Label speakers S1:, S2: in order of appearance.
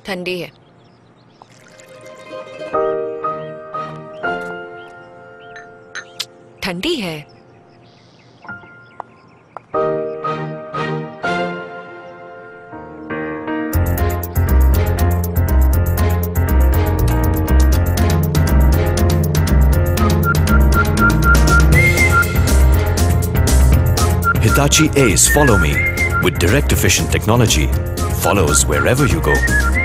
S1: ठंडी है। ठंडी है।
S2: Hitachi Ace Follow Me with direct efficient technology follows wherever you go.